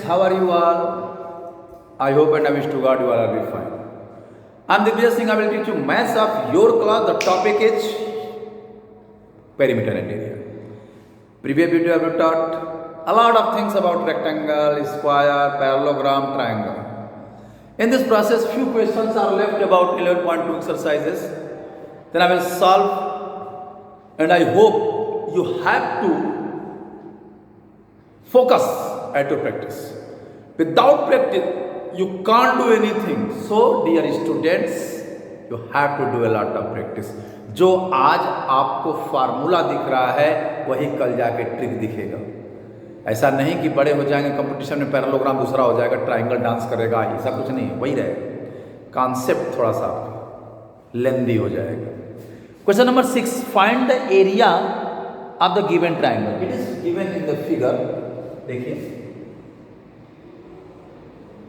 how are you all? I hope and I wish to God you all are fine. I am Divya Singh. I will teach you maths of your class. The topic is perimeter and area. Previous video I have taught a lot of things about rectangle, square, parallelogram, triangle. In this process, few questions are left about 11.2 exercises. Then I will solve, and I hope you have to focus at your practice. Without practice, you can't do anything. So, dear students, you have to do a lot of practice. जो आज आपको formula दिख रहा है वही कल जाके trick दिखेगा. ऐसा नहीं कि बड़े हो जाएंगे कंपटीशन में पैरेललोग्राम दूसरा हो जाएगा, ट्राइंगल डांस करेगा, ऐसा कुछ नहीं, वही रहेगा. कॉन्सेप्ट थोड़ा सा आपका लेंदी हो जाएगा. Question number 6, find the area of the given triangle. It is given in the figure. देखिए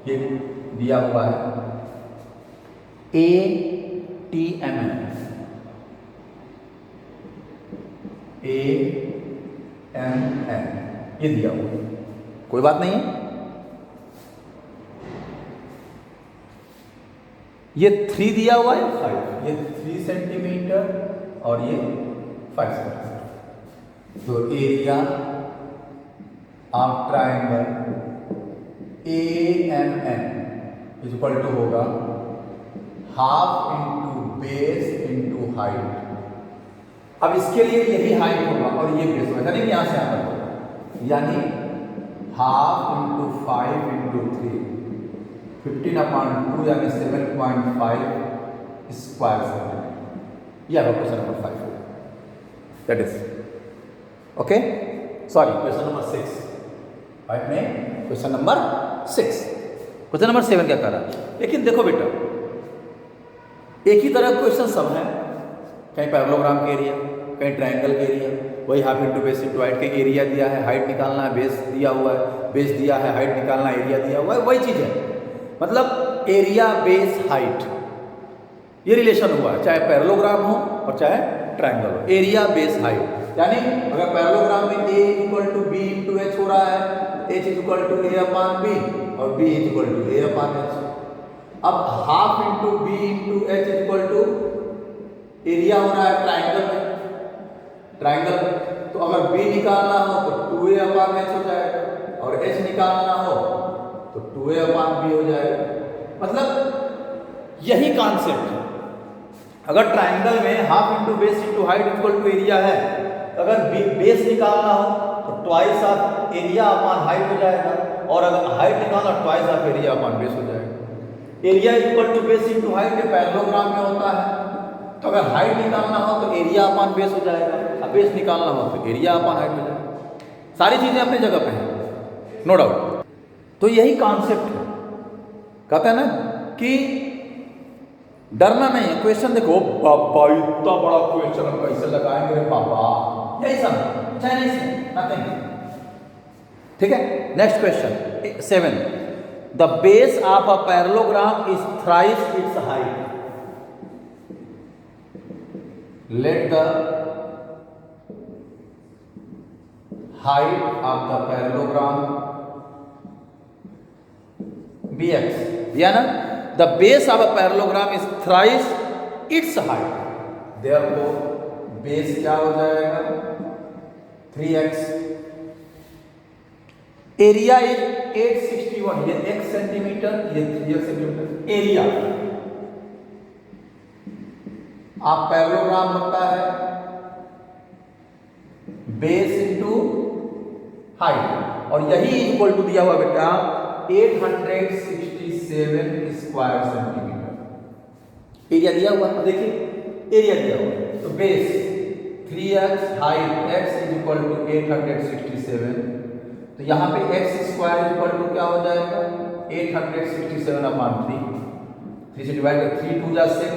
ये दिया हुआ है ATM, ये दिया हुआ है, कोई बात नहीं है. ये 3 दिया हुआ है, 5, ये 3 सेंटीमीटर और ये 5 सेंटीमीटर. तो area of triangle AMN is equal to होगा half into base into height. अब इसके लिए यही हाइट होगा और ये बेस होगा, नहीं यहां से यहां पर होगा, यानी हाफ इंटू 5 इंटू 3, 15/2 यानी 7.5 स्क्वायर सेंटीमीटर. यह क्वेश्चन नंबर 5 होगा. That is okay. Sorry, question number 6 five में क्वेश्चन नंबर 6. क्वेश्चन नंबर 7 क्या कर रहा है? लेकिन देखो बेटा, एक ही तरह क्वेश्चन सब हैं. कहीं पैरेललोग्राम के एरिया, कहीं ट्रायंगल के एरिया, वही half into base into height. के एरिया दिया है, हाइट निकालना है, बेस दिया हुआ है, बेस दिया है, हाइट निकालना है, एरिया दिया हुआ है, वही चीज़ है. मतलब एरिया बेस हाइट ये रिलेशन हुआ है, चाहे पैरेललोग्राम हो और चाहे ट्रायंगल हो. एरिया बेस हाइट यानी अगर पैरेललोग्राम में A equal to B into H हो रहा है, H is equal to A upon B और B is equal to A upon H. अब half into B into H is equal to area हो रहा है ट्राइंगल में, ट्राइंगल. तो अगर B निकालना हो तो 2A अपान H हो जाएगा और H निकालना हो तो 2A अपान B हो जाएगा. मतलब यही कॉन्सेप्ट है. अगर ट्राइंगल में half into base into height equal to area है, तो अगर बेस निकालना हो तो twice of area upon height हो जाएगा, और अगर हाइट निकालना twice of area upon base हो जाएगा. Area equal to base into height parallelogram में होता है. तो अगर हाइट निकालना हो तो एरिया अपान बेस हो जाएगा, और बेस निकालना हो तो एरिया अपान हाइट हो जाएगा. सारी चीजें अपनी जगह पे हैं, नो डाउट. तो यही कॉन्सेप्ट है. कहते हैं ना कि डरना नहीं है. क्वेश्चन देखो, बाबा इतना बड़ा क्वेश्चन हम कैसे लगाएंगे रे बाबा, यही सब चाइनीज नथिंग. ठीक है. Next question 7, the base of a parallelogram is thrice its height. Let the height of the parallelogram be x. दिया ना, the base of a parallelogram is thrice its height. Therefore, base क्या हो जाएगा? 3x. Area is 861. ये x centimetre, ये 3x centimetre. Area आप parallelogram होता है बेस इंटू हाइट, और यही इक्वल टू दिया हुआ बेटा 867 स्क्वायर सेंटीमीटर. एरिया दिया हुआ, देखिए एरिया दिया हुआ. तो base 3x, height x is equal to 867. तो यहाँ पे x square is equal to क्या हो जाएगा? 867 अपान 3. 3 से डिवाइड कर, 3 2 जा 6,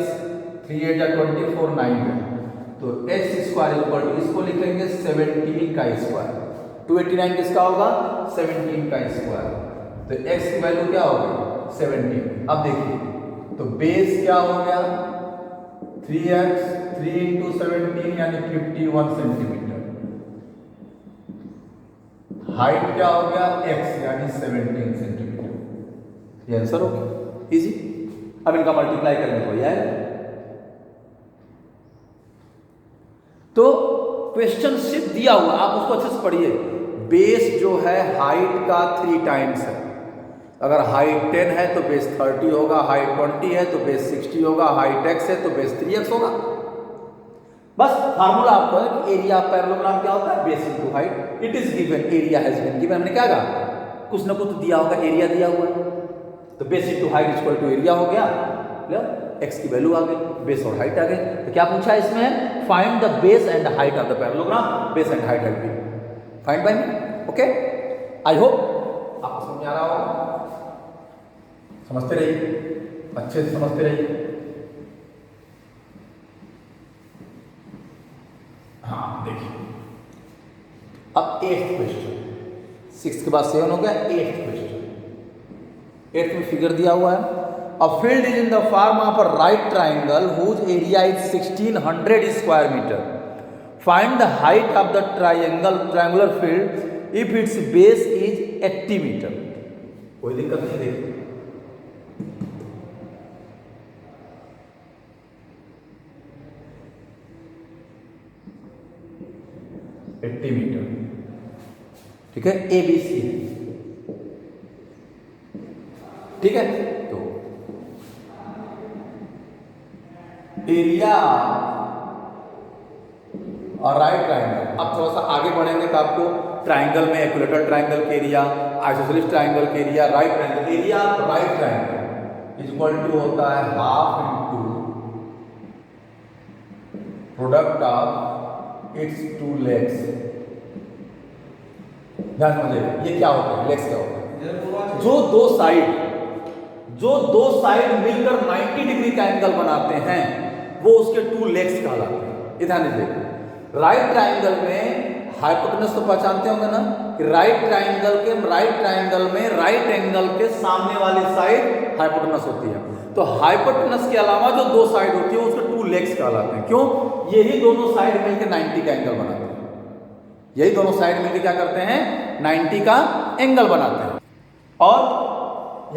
3 8 जा 24, 9 है. तो x square is equal to, इसको लिखेंगे 17 का स्क्वायर. 289 किसका होगा? 17 का स्क्वायर. तो x की वैल्यू क्या होगी? 17. अब देखिए, तो बेस क्या हो गया? 3x, 3 इंटू 17 यानी 51 सेंटीमीटर. हाइट क्या हो गया x यानी 17 सेंटीमीटर। ये आंसर हो गया, इजी। अब इनका मल्टीप्लाई करेंगे तो ये आएगा। तो क्वेश्चन सिर्फ दिया हुआ, आप उसको अच्छे से पढ़िए। बेस जो है हाइट का 3 टाइम्स है। अगर हाइट 10 है तो बेस 30 होगा, हाइट 20 है तो बेस 60 होगा, हाइट x है तो बेस 3x होगा। बस फार्मूला आपको है कि एरिया ऑफ पैरेललोग्राम क्या होता है, base into height. It is given, area has been given. हमने क्या कहा, कुछ ना कुछ तो दिया होगा, एरिया दिया हुआ है तो base into height equal to area हो गया। x की वैल्यू आ गई, बेस और हाइट आ गई। तो क्या पूछा है इसमें, find the base and height of the parallelogram. Base and height have been find by me. Okay, I hope आपको समझ आ रहा होगा। समझते रहिए, अच्छे से समझते रहिए। हाँ देखिए, अब 8th क्वेश्चन, 6 के बाद 7 हो गया, 8th क्वेश्चन। 8th में फिगर दिया हुआ है, a field is in the form of a right triangle whose area is 1600 square metre. Find the height of the triangular field if its base is 80 metre. कोई दिक्कत नहीं, देखिए 80 metre, ठीक है, ABC है, ठीक है। तो एरिया और राइट ट्राइंगल, अब थोड़ा सा आगे बढ़ेंगे तो आपको ट्राइंगल में इक्विलेटरल ट्राइंगल के एरिया, आइसोसेलेस ट्राइंगल के एरिया, right triangle area right triangle equal to होता है half into product of its 2 legs. ध्यान समझिए, ये क्या होता है, लेग्स क्या होता है, जो दो साइड मिलकर 90 डिग्री का एंगल बनाते हैं वो उसके 2 लेग्स कहलाते हैं। ध्यान दीजिए, राइट ट्राइंगल में हाइपोटेनस तो पहचानते होंगे ना, कि राइट ट्राइंगल में राइट एंगल के सामने वाली साइड हाइपोटेनस होती है। तो हाइपोटेनस के अलावा जो 2 साइड होती है उसके 2 लेग्स कहलाते हैं। क्यों, यही दोनों साइड मिलकर 90 का एंगल बनाते हैं। यही दोनों साइड मिलकर क्या करते हैं, 90 का एंगल बनाते हैं। और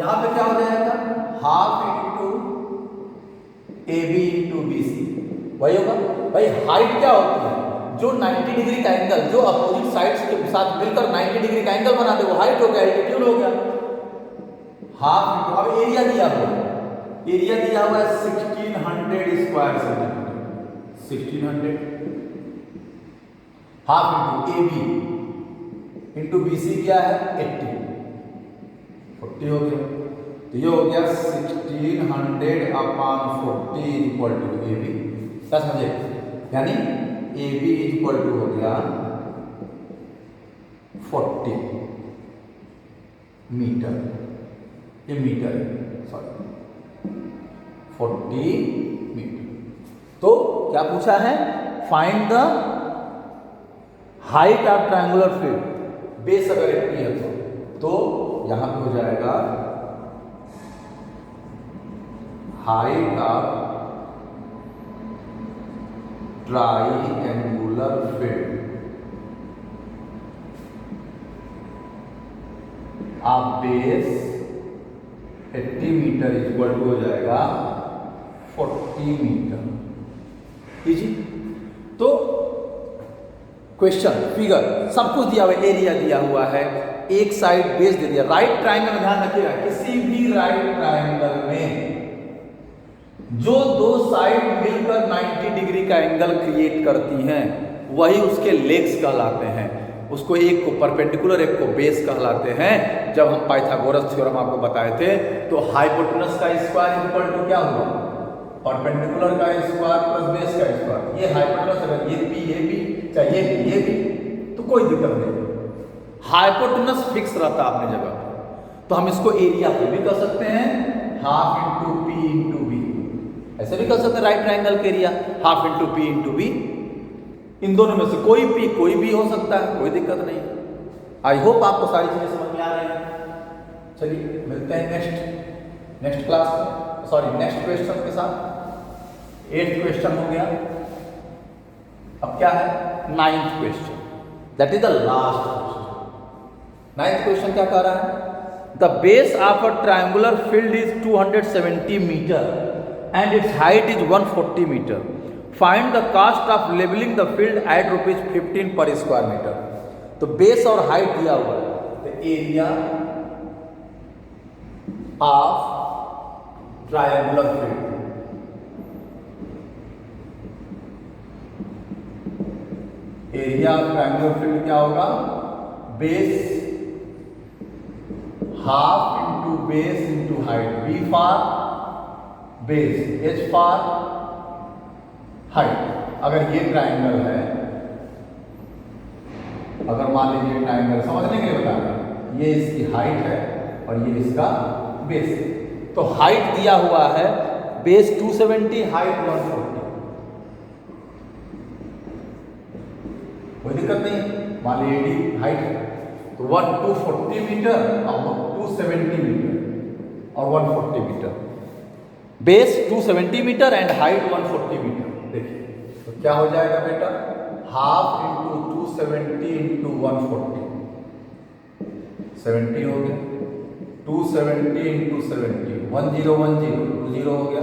यहां पे क्या हो जाएगा, half into AB into BC, वही होगा। भाई हाइट क्या होती है, जो 90 डिग्री का एंगल, जो अपोजिट साइड्स के साथ मिलकर 90 डिग्री का एंगल बनाते हैं वो हाइट हो गया, एल्टीट्यूड हो गया। हाफ इंटू, अब एरिया दिया हुआ है, 1600 square centimetre, 1600 half into AB into BC क्या है 80, 40 हो गया। तो ये हो गया 1600 अपॉन 40 इक्वल टू AB। क्या समझे, यानी AB इक्वल टू हो गया 40 मीटर, ये मीटर है, सॉरी 40 मीटर। तो क्या पूछा है, find the height of triangular field. Base अगर 80 है तो यहां पे हो जाएगा height of triangular field of base 80 metre equal to हो जाएगा 40 मीटर। इजी। तो क्वेश्चन, फिगर सब कुछ दिया हुआ है, एरिया दिया हुआ है, एक साइड बेस दे दिया। राइट ट्राइंगल में ध्यान रखिएगा, किसी भी राइट ट्राइंगल में जो 2 साइड मिलकर 90 डिग्री का एंगल क्रिएट करती हैं वही उसके लेग्स कहलाते हैं। उसको एक को परपेंडिकुलर, एक को बेस कहलाते हैं। जब हम पाइथागोरस थ्योरम आपको बताए थे तो हाइपोटेनस का स्क्वायर इक्वल टू क्या हुआ, परपेंडिकुलर का स्क्वायर प्लस बेस का स्क्वायर। ये हाइपोटेनस अगर ये भी चाहे ये भी तो कोई दिक्कत नहीं, हाइपोटेनस फिक्स रहता है अपनी जगह। तो हम इसको एरिया पे भी कर सकते हैं, half into P into B, ऐसे भी कर सकते हैं। राइट ट्राइंगल के area half into P into B, इन दोनों में से कोई P कोई भी हो सकता है, कोई दिक्कत नहीं। आई होप आपको सारी चीजें समझ में आ रही हैं। चलिए मिलते हैं नेक्स्ट क्लास में, सॉरी नेक्स्ट क्वेश्चन के साथ। 8th क्वेश्चन हो गया, अब क्या है 9th question, that is the last question. Ninth question क्या कह रहा है? The base of a triangular field is 270 metre and its height is 140 metre. Find the cost of levelling the field at ₹15 per square metre. तो base और height दिया हुआ है, तो area of triangular field, area of triangular field क्या होगा? Base half into base into height. B for base, H for height. अगर ये ट्रायंगल है, अगर मान लीजिए ट्रायंगल समझने के लिए बता रहे हैं, ये इसकी हाइट है और ये इसका बेस. तो हाइट दिया हुआ है बेस 270, हाइट 140. कोई दिक्कत नहीं. मान लीजिए एडी हाइट है तो 240 मीटर और 270 मीटर और 140 metre. Base 270 metre and height 140 metre. देखिए तो क्या हो जाएगा बेटा? हाफ इंटू 270 इंटू 140, 70 हो गया. 270 इंटू 70, 1010, 20 हो गया.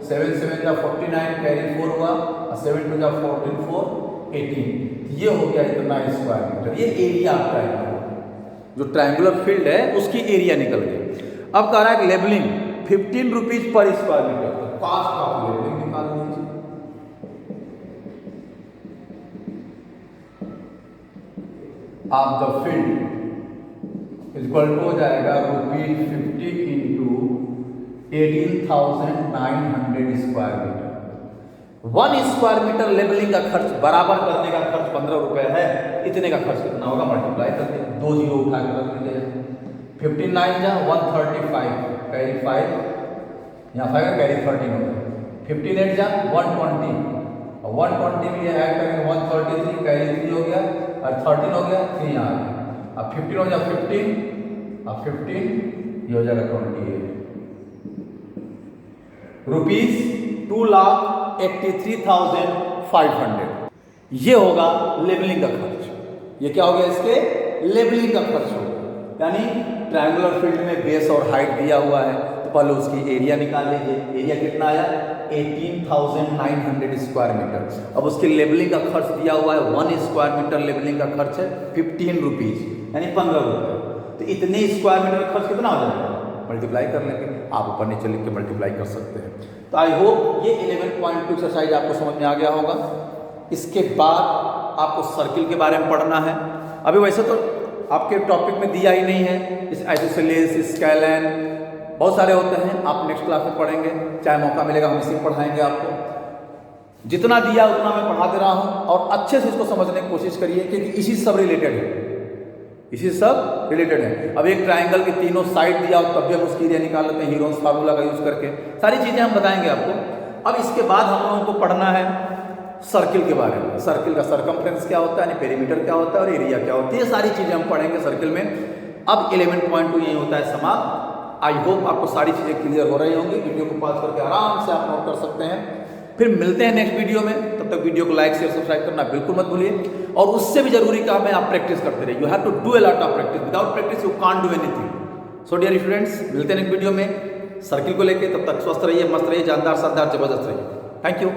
7 7 जा 49, कैरी 4 हुआ और 7 2 जा 14, 4 18. ये हो गया इतना स्क्वायर मीटर. ये एरिया आपका है, जो ट्रायंगुलर फील्ड है उसकी एरिया निकल गई. अब कह रहा है लेवलिंग ₹15 पर स्क्वायर मीटर. तो कॉस्ट ऑफ लेवलिंग निकाल लीजिए. Of the field equal to हो जाएगा ₹50 into 18,900 square metre. 1 square metre levelling का खर्च बराबर करने का खर्च ₹15 है. इतने का खर्च कितना होगा? मल्टीप्लाई करते हैं, 2 जीरो उठा कर रख लीजिए. 15 9 जा 135, कैरी 5, यहाँ 5 कैरी 13 हो गया. 15 8 जा 120 और 120 में ये ऐड करेंगे 133, कैरी 3 हो गया और 13 हो गया, 3 यहाँ आ गया. अब 15 हो जाए 15, अब 15 ये हो जाएगा 28 रुपीज. 2,83,500. ये होगा लेवलिंग का खर्च. ये क्या हो गया? इसके लेवलिंग का खर्च होगा. यानी ट्रायंगुलर फील्ड में बेस और हाइट दिया हुआ है तो पहले उसकी एरिया निकाल लीजिए. एरिया कितना आया? 18,900 स्क्वायर मीटर. अब उसके लेवलिंग का खर्च दिया हुआ है 1 स्क्वायर मीटर लेवलिंग का खर्च है ₹15 यानी ₹15. तो इतने स्क्वायर मीटर का खर्च कितना हो जाएगा? मल्टीप्लाई कर लेंगे. आप ऊपर नीचे लिख के मल्टीप्लाई कर सकते हैं. तो आई होप ये 11.2 एक्सरसाइज आपको समझ में आ गया होगा. इसके बाद आपको सर्किल के बारे में पढ़ना है. अभी वैसे तो आपके टॉपिक में दिया ही नहीं है. इस आइसोसेलेस, स्केलन बहुत सारे होते हैं. आप नेक्स्ट क्लास में पढ़ेंगे, चाहे मौका मिलेगा हम इसी पढ़ाएंगे आपको. जितना दिया उतना मैं पढ़ा दे रहा हूँ और अच्छे से इसको समझने की कोशिश करिए क्योंकि इसी सब रिलेटेड है. इसी सब रिलेटेड है. अब एक ट्रायंगल की तीनों साइड दिया हो तब भी हम उसकी एरिया निकाल लेते हैं हीरोन्स फार्मूला का यूज करके. सारी चीजें हम बताएंगे आपको. अब इसके बाद हम लोगों को पढ़ना है सर्किल के बारे में. सर्किल का सरकमफ्रेंस क्या होता है, यानी पेरीमीटर क्या होता है और एरिया क्या होती है. ये सारी चीजें हम पढ़ेंगे सर्किल में. अब 11.2 यही होता है समाप्त. आई होप आपको सारी चीजें क्लियर हो रही होंगी. वीडियो को पॉज करके आराम से आप नोट कर सकते हैं. फिर मिलते हैं नेक्स्ट वीडियो में. तब तक वीडियो को लाइक शेयर सब्सक्राइब करना बिल्कुल मत भूलिए. और उससे भी जरूरी काम है आप प्रैक्टिस करते रहिए. You have to do a lot of practice. Without practice you can't do anything. So dear students, मिलते हैं नेक्स्ट वीडियो में सर्किल को लेके. तब तक स्वस्थ रहिए, मस्त रहिए, जानदार शानदार जबरदस्त रहिए. Thank you.